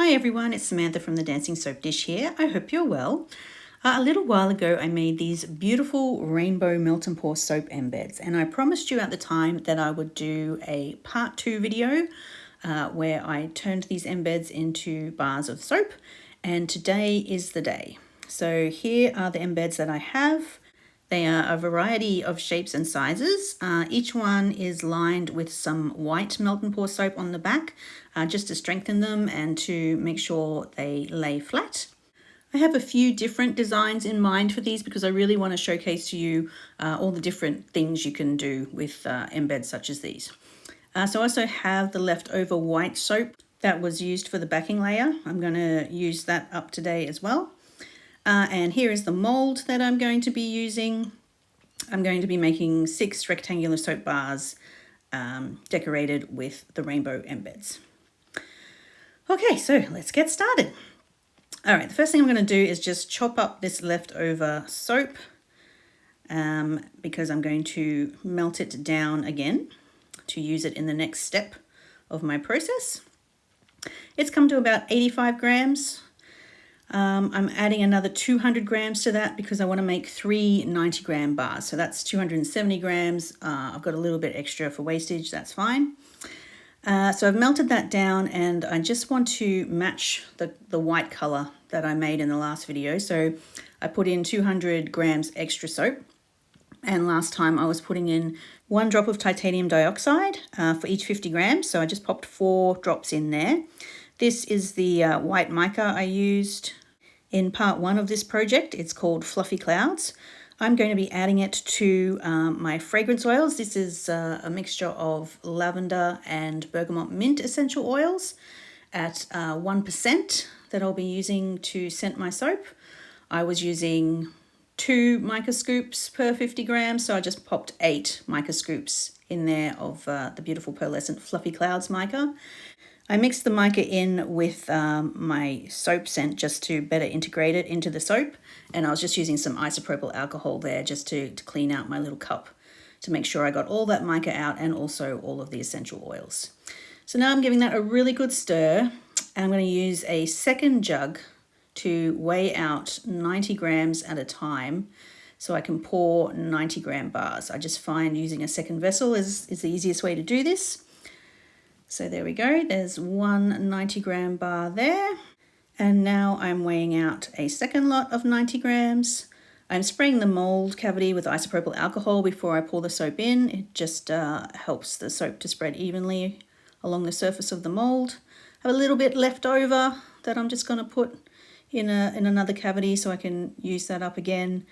Hi everyone, it's Samantha from the Dancing Soap Dish here. I hope you're well. A little while ago I made these beautiful rainbow melt and pour soap embeds, and I promised you at the time that I would do a part 2 video where I turned these embeds into bars of soap, and today is the day. So here are the embeds that I have. They are a variety of shapes and sizes. Each one is lined with some white melt and pour soap on the back, just to strengthen them and to make sure they lay flat. I have a few different designs in mind for these because I really want to showcase to you all the different things you can do with embeds such as these. So I also have the leftover white soap that was used for the backing layer. I'm going to use that up today as well. And here is the mould that I'm going to be using. I'm going to be making 6 rectangular soap bars decorated with the rainbow embeds. Okay, so let's get started. All right, the first thing I'm going to do is just chop up this leftover soap because I'm going to melt it down again to use it in the next step of my process. It's come to about 85 grams. I'm adding another 200 grams to that because I want to make 3 90-gram bars. So that's 270 grams. I've got a little bit extra for wastage. That's fine. So I've melted that down, and I just want to match the white color that I made in the last video. So I put in 200 grams extra soap. And last time I was putting in 1 drop of titanium dioxide for each 50 grams. So I just popped 4 drops in there. This is the white mica I used in part 1 of this project. It's called Fluffy Clouds. I'm going to be adding it to my fragrance oils. This is a mixture of lavender and bergamot mint essential oils at 1% that I'll be using to scent my soap. I was using 2 mica scoops per 50 grams, so I just popped 8 mica scoops in there of the beautiful pearlescent Fluffy Clouds mica. I mixed the mica in with my soap scent just to better integrate it into the soap, and I was just using some isopropyl alcohol there just to clean out my little cup to make sure I got all that mica out and also all of the essential oils. So now I'm giving that a really good stir, and I'm going to use a second jug to weigh out 90 grams at a time so I can pour 90-gram bars. I just find using a second vessel is the easiest way to do this. So there we go, there's 1 90-gram bar there. And now I'm weighing out a second lot of 90 grams. I'm spraying the mould cavity with isopropyl alcohol before I pour the soap in. It just helps the soap to spread evenly along the surface of the mould. I have a little bit left over that I'm just going to put in another cavity so I can use that up again.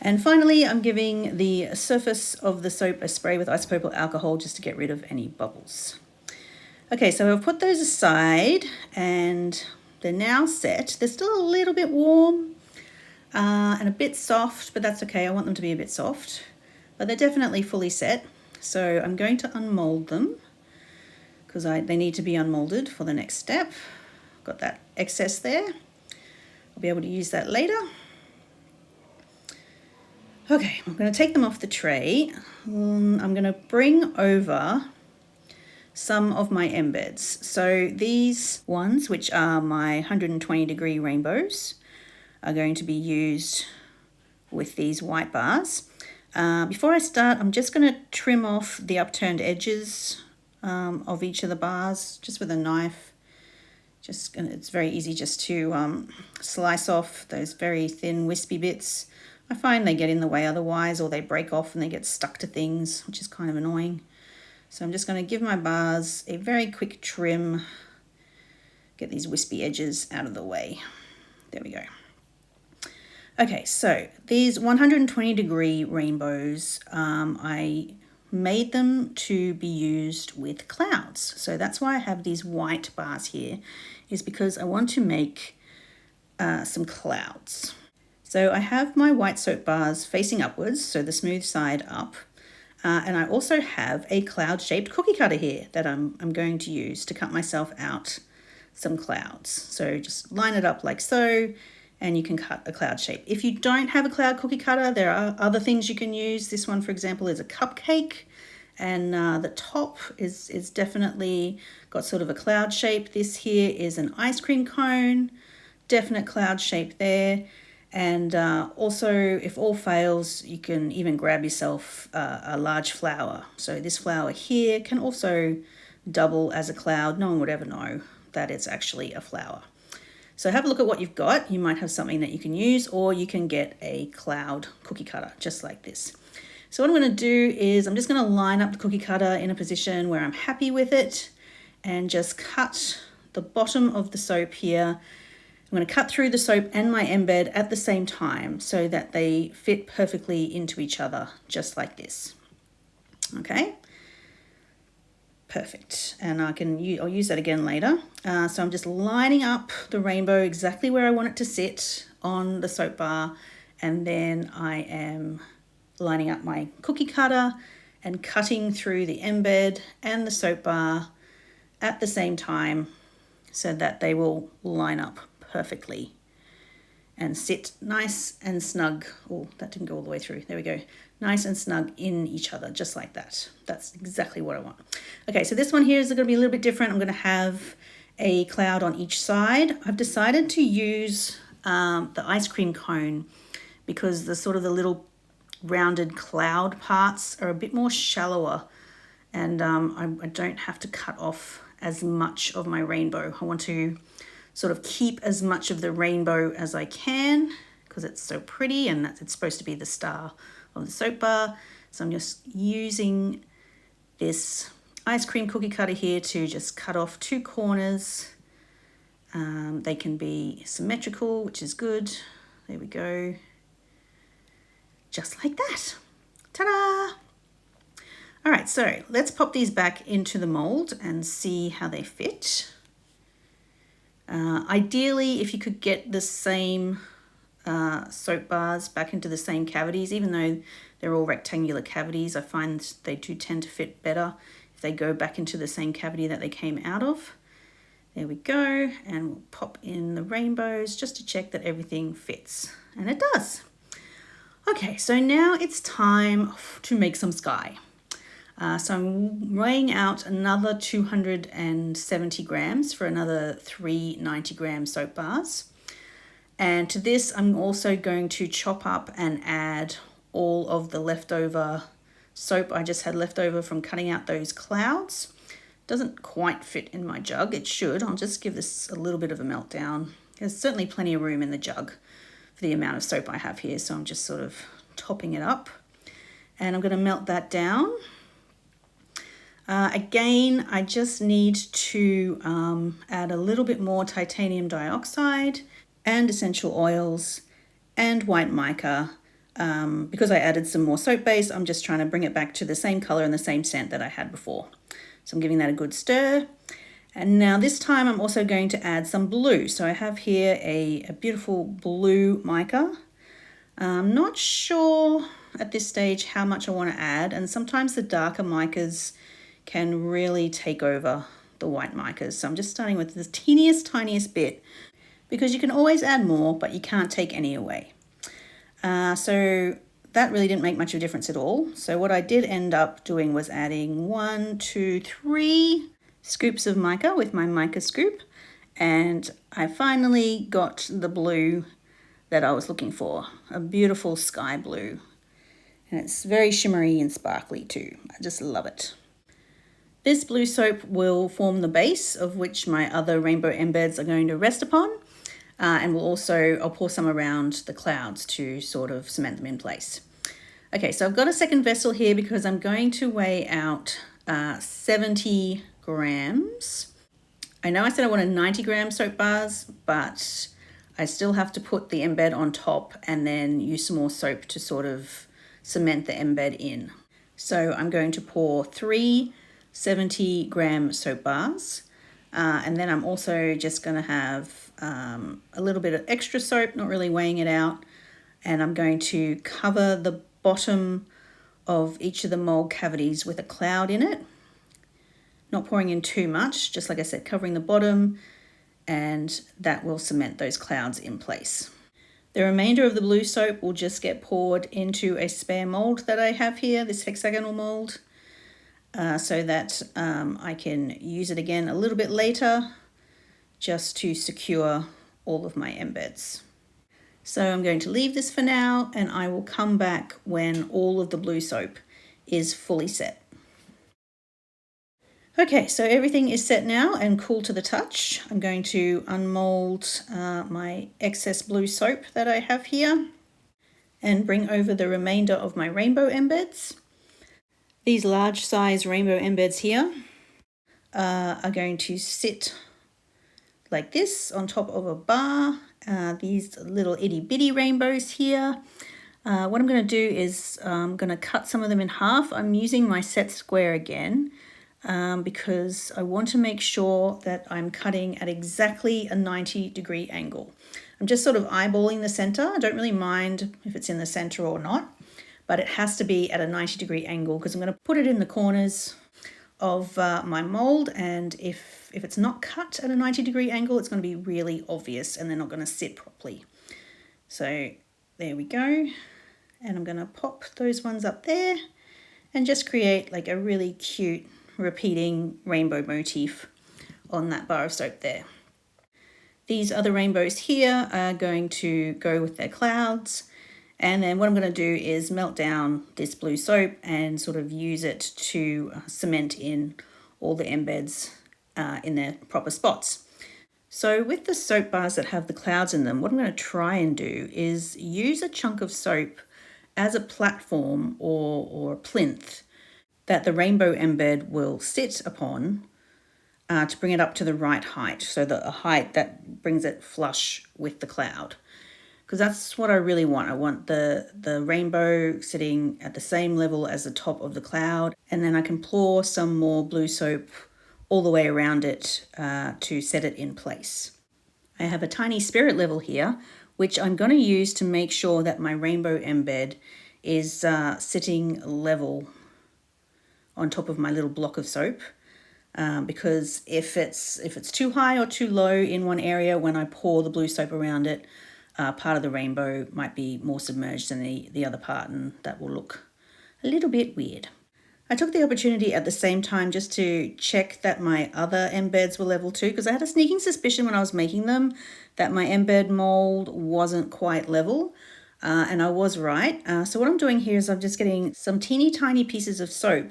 And finally, I'm giving the surface of the soap a spray with isopropyl alcohol just to get rid of any bubbles. Okay, so I've put those aside and they're now set. They're still a little bit warm and a bit soft, but that's okay. I want them to be a bit soft, but they're definitely fully set. So I'm going to unmold them because they need to be unmolded for the next step. Got that excess there. I'll be able to use that later. Okay, I'm going to take them off the tray. I'm going to bring over some of my embeds. So these ones, which are my 120-degree rainbows, are going to be used with these white bars. Before I start, I'm just going to trim off the upturned edges of each of the bars, just with a knife. It's very easy just to slice off those very thin wispy bits. I find they get in the way otherwise, or they break off and they get stuck to things, which is kind of annoying. So I'm just going to give my bars a very quick trim, get these wispy edges out of the way. There we go. Okay, so these 120-degree rainbows, I made them to be used with clouds. So that's why I have these white bars here, is because I want to make some clouds. So I have my white soap bars facing upwards, so the smooth side up. And I also have a cloud-shaped cookie cutter here that I'm going to use to cut myself out some clouds. So just line it up like so, and you can cut a cloud shape. If you don't have a cloud cookie cutter, there are other things you can use. This one, for example, is a cupcake, and the top is definitely got sort of a cloud shape. This here is an ice cream cone, definite cloud shape there. And also, if all fails, you can even grab yourself a large flower. So this flower here can also double as a cloud. No one would ever know that it's actually a flower. So have a look at what you've got. You might have something that you can use, or you can get a cloud cookie cutter just like this. So what I'm going to do is I'm just going to line up the cookie cutter in a position where I'm happy with it and just cut the bottom of the soap here. I'm going to cut through the soap and my embed at the same time so that they fit perfectly into each other, just like this. Okay, perfect. And I'll use that again later. So I'm just lining up the rainbow exactly where I want it to sit on the soap bar, and then I am lining up my cookie cutter and cutting through the embed and the soap bar at the same time so that they will line up perfectly and sit nice and snug. Oh, that didn't go all the way through. There we go. Nice and snug in each other, just like that. That's exactly what I want. Okay, so this one here is going to be a little bit different. I'm going to have a cloud on each side. I've decided to use the ice cream cone because the sort of the little rounded cloud parts are a bit more shallower, and I don't have to cut off as much of my rainbow. I want to sort of keep as much of the rainbow as I can because it's so pretty, and it's supposed to be the star of the soap bar. So I'm just using this ice cream cookie cutter here to just cut off 2 corners. They can be symmetrical, which is good. There we go. Just like that. Ta-da! All right, so let's pop these back into the mold and see how they fit. Ideally, if you could get the same soap bars back into the same cavities, even though they're all rectangular cavities, I find they do tend to fit better if they go back into the same cavity that they came out of. There we go, and we'll pop in the rainbows just to check that everything fits, and it does. Okay, so now it's time to make some sky. So I'm weighing out another 270 grams for another 3 90-gram soap bars. And to this, I'm also going to chop up and add all of the leftover soap I just had left over from cutting out those clouds. Doesn't quite fit in my jug. It should. I'll just give this a little bit of a meltdown. There's certainly plenty of room in the jug for the amount of soap I have here, so I'm just sort of topping it up. And I'm going to melt that down. Again, I just need to add a little bit more titanium dioxide and essential oils and white mica. Because I added some more soap base, I'm just trying to bring it back to the same color and the same scent that I had before. So I'm giving that a good stir. And now this time I'm also going to add some blue. So I have here a beautiful blue mica. I'm not sure at this stage how much I want to add, and sometimes the darker micas can really take over the white micas. So I'm just starting with the tiniest bit, because you can always add more, but you can't take any away. So that really didn't make much of a difference at all. So what I did end up doing was adding 1, 2, 3 scoops of mica with my mica scoop, and I finally got the blue that I was looking for, a beautiful sky blue. And it's very shimmery and sparkly too. I just love it. This blue soap will form the base of which my other rainbow embeds are going to rest upon. And I'll pour some around the clouds to sort of cement them in place. Okay, so I've got a second vessel here because I'm going to weigh out 70 grams. I know I said I wanted 90-gram soap bars, but I still have to put the embed on top and then use some more soap to sort of cement the embed in. So I'm going to pour 3 70-gram soap bars. And then I'm also just going to have a little bit of extra soap, not really weighing it out. And I'm going to cover the bottom of each of the mold cavities with a cloud in it. Not pouring in too much, just like I said, covering the bottom, and that will cement those clouds in place. The remainder of the blue soap will just get poured into a spare mold that I have here, this hexagonal mold. so that I can use it again a little bit later just to secure all of my embeds. So I'm going to leave this for now, and I will come back when all of the blue soap is fully set. Okay, so everything is set now and cool to the touch. I'm going to unmold my excess blue soap that I have here and bring over the remainder of my rainbow embeds. These large size rainbow embeds here are going to sit like this on top of a bar. These little itty bitty rainbows here. What I'm going to do is I'm going to cut some of them in half. I'm using my set square again because I want to make sure that I'm cutting at exactly a 90-degree angle. I'm just sort of eyeballing the center. I don't really mind if it's in the center or not, but it has to be at a 90-degree angle because I'm going to put it in the corners of my mold, and if it's not cut at a 90-degree angle, it's going to be really obvious and they're not going to sit properly. So there we go, and I'm going to pop those ones up there and just create like a really cute repeating rainbow motif on that bar of soap there. These other rainbows here are going to go with their clouds, and then what I'm going to do is melt down this blue soap and sort of use it to cement in all the embeds in their proper spots. So with the soap bars that have the clouds in them, what I'm going to try and do is use a chunk of soap as a platform or a plinth that the rainbow embed will sit upon to bring it up to the right height, so that a height that brings it flush with the cloud. Because that's what I really want. I want the rainbow sitting at the same level as the top of the cloud, and then I can pour some more blue soap all the way around it to set it in place. I have a tiny spirit level here, which I'm going to use to make sure that my rainbow embed is sitting level on top of my little block of soap. Because if it's too high or too low in one area when I pour the blue soap around it, part of the rainbow might be more submerged than the other part, and that will look a little bit weird. I took the opportunity at the same time just to check that my other embeds were level too, because I had a sneaking suspicion when I was making them that my embed mold wasn't quite level, and I was right. So what I'm doing here is I'm just getting some teeny tiny pieces of soap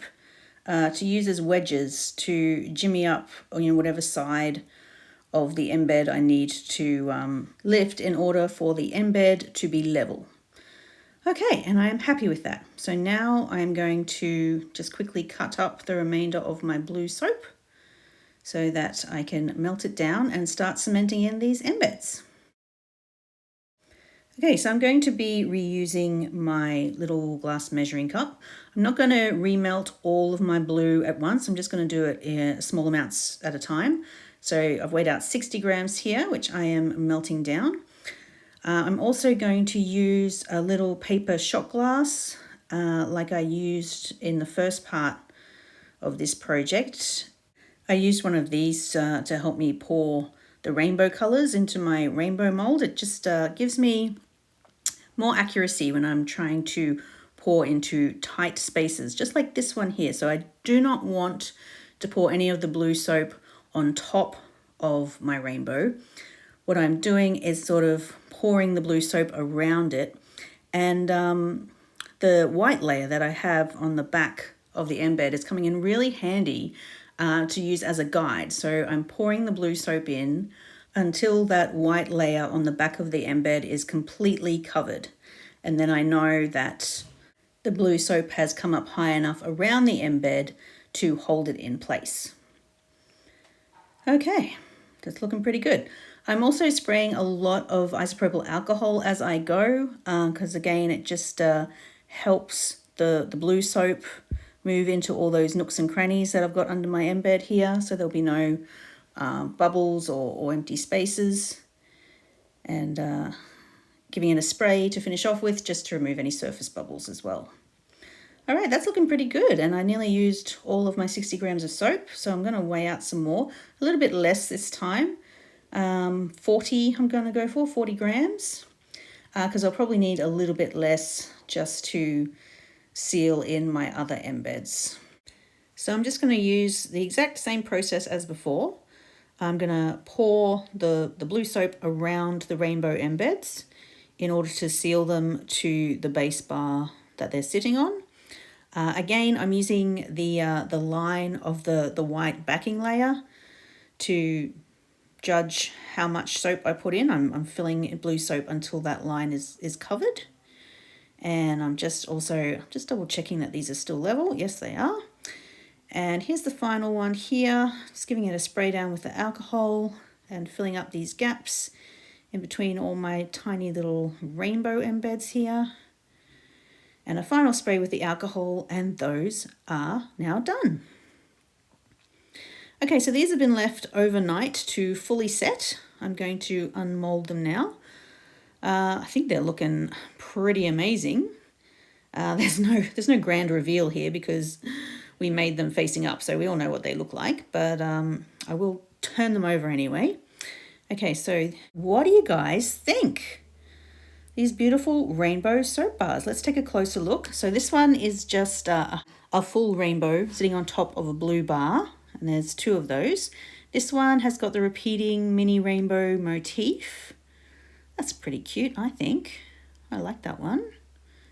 to use as wedges to jimmy up whatever side of the embed I need to lift in order for the embed to be level. Okay, and I am happy with that. So now I'm going to just quickly cut up the remainder of my blue soap so that I can melt it down and start cementing in these embeds. Okay, so I'm going to be reusing my little glass measuring cup. I'm not going to remelt all of my blue at once. I'm just going to do it in small amounts at a time. So I've weighed out 60 grams here, which I am melting down. I'm also going to use a little paper shot glass like I used in the first part of this project. I used one of these to help me pour the rainbow colors into my rainbow mold. It just gives me more accuracy when I'm trying to pour into tight spaces, just like this one here. So I do not want to pour any of the blue soap on top of my rainbow. What I'm doing is sort of pouring the blue soap around it, and the white layer that I have on the back of the embed is coming in really handy to use as a guide. So I'm pouring the blue soap in until that white layer on the back of the embed is completely covered, and then I know that the blue soap has come up high enough around the embed to hold it in place. Okay, that's looking pretty good. I'm also spraying a lot of isopropyl alcohol as I go because again it just helps the blue soap move into all those nooks and crannies that I've got under my embed here, so there'll be no bubbles or empty spaces, and giving it a spray to finish off with just to remove any surface bubbles as well. All right, that's looking pretty good, and I nearly used all of my 60 grams of soap, so I'm going to weigh out some more, a little bit less this time. 40 I'm going to go for, 40 grams, because I'll probably need a little bit less just to seal in my other embeds. So I'm just going to use the exact same process as before. I'm going to pour the blue soap around the rainbow embeds in order to seal them to the base bar that they're sitting on. Again, I'm using the line of the white backing layer to judge how much soap I put in. I'm filling blue soap until that line is covered. And I'm just double checking that these are still level. Yes, they are. And here's the final one here, just giving it a spray down with the alcohol and filling up these gaps in between all my tiny little rainbow embeds here. And a final spray with the alcohol, and those are now done. Okay, so these have been left overnight to fully set. I'm going to unmold them now. I think they're looking pretty amazing. There's no grand reveal here because we made them facing up, so we all know what they look like, but I will turn them over anyway. Okay, so what do you guys think? These beautiful rainbow soap bars. Let's take a closer look. So this one is just a full rainbow sitting on top of a blue bar, and there's two of those. This one has got the repeating mini rainbow motif. That's pretty cute, I think. I like that one.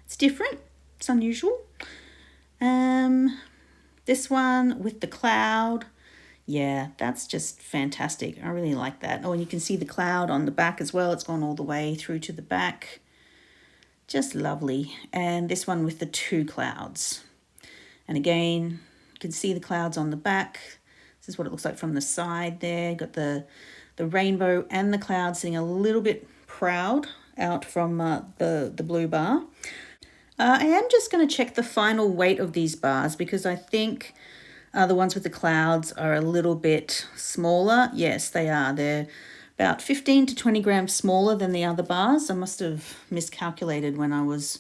It's different, it's unusual. This one with the cloud, yeah, that's just fantastic. I really like that. Oh, and you can see the cloud on the back as well. It's gone all the way through to the back. Just lovely. And this one with the two clouds. And again, you can see the clouds on the back. This is what it looks like from the side there. You've got the rainbow and the cloud sitting a little bit proud out from the blue bar. I am just going to check the final weight of these bars because I think the ones with the clouds are a little bit smaller. Yes, they are. They're about 15 to 20 grams smaller than the other bars. I must have miscalculated when I was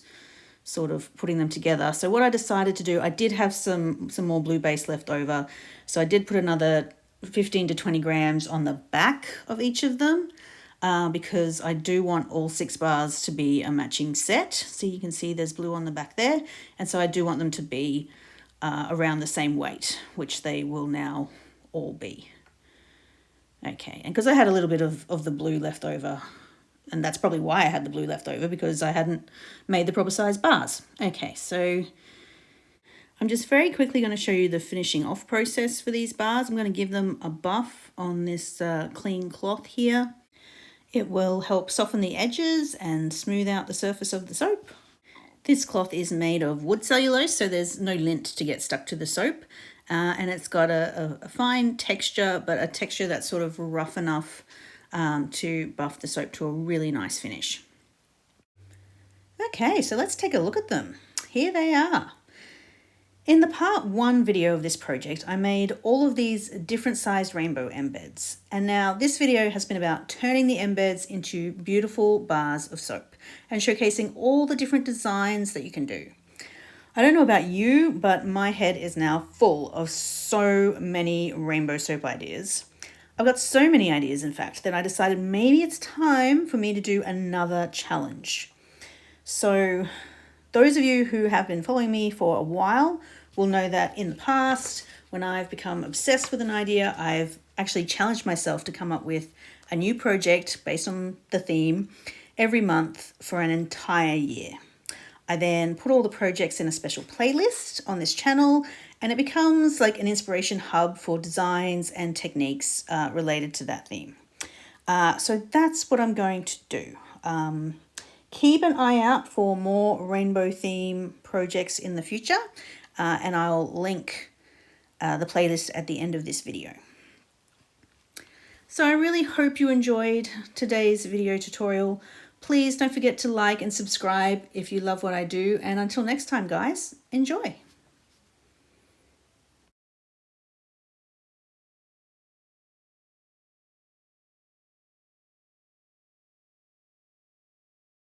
sort of putting them together. So what I decided to do, I did have some more blue base left over. So I did put another 15 to 20 grams on the back of each of them. Because I do want all 6 bars to be a matching set. So you can see there's blue on the back there. And so I do want them to be around the same weight, which they will now all be. Okay, and because I had a little bit of the blue left over, and that's probably why I had the blue left over, because I hadn't made the proper size bars. Okay, so I'm just very quickly going to show you the finishing off process for these bars. I'm going to give them a buff on this clean cloth here. It will help soften the edges and smooth out the surface of the soap. This cloth is made of wood cellulose, so there's no lint to get stuck to the soap. And it's got a fine texture, but a texture that's sort of rough enough to buff the soap to a really nice finish. Okay, so let's take a look at them. Here they are. In the part 1 video of this project, I made all of these different sized rainbow embeds. And now this video has been about turning the embeds into beautiful bars of soap and showcasing all the different designs that you can do. I don't know about you, but my head is now full of so many rainbow soap ideas. I've got so many ideas, in fact, that I decided maybe it's time for me to do another challenge. So those of you who have been following me for a while will know that in the past, when I've become obsessed with an idea, I've actually challenged myself to come up with a new project based on the theme every month for an entire year. I then put all the projects in a special playlist on this channel, and it becomes like an inspiration hub for designs and techniques related to that theme. So that's what I'm going to do. Keep an eye out for more rainbow theme projects in the future, and I'll link the playlist at the end of this video. So I really hope you enjoyed today's video tutorial. Please don't forget to like and subscribe if you love what I do, and until next time, guys, enjoy.